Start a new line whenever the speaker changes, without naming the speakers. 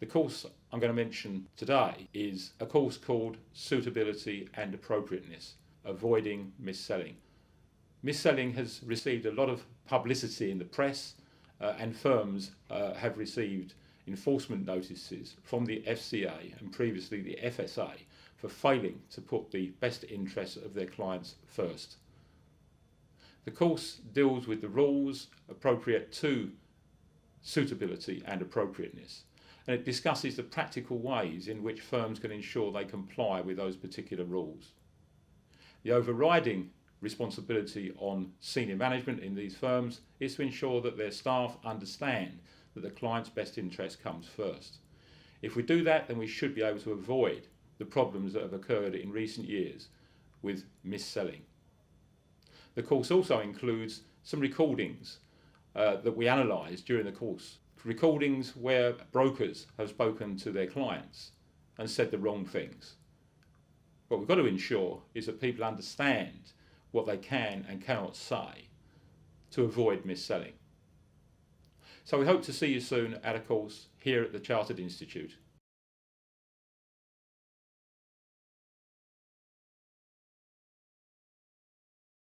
The course I'm going to mention today is a course called Suitability and Appropriateness, Avoiding Mis-Selling. Mis-selling has received a lot of publicity in the press, and firms have received enforcement notices from the FCA and previously the FSA for failing to put the best interests of their clients first. The course deals with the rules appropriate to suitability and appropriateness, and it discusses the practical ways in which firms can ensure they comply with those particular rules. The overriding responsibility on senior management in these firms is to ensure that their staff understand that the client's best interest comes first. If we do that, then we should be able to avoid the problems that have occurred in recent years with mis-selling. The course also includes some recordings that we analysed during the course. Recordings where brokers have spoken to their clients and said the wrong things. What we've got to ensure is that people understand what they can and cannot say to avoid mis-selling. So we hope to see you soon at a course here at the Chartered Institute.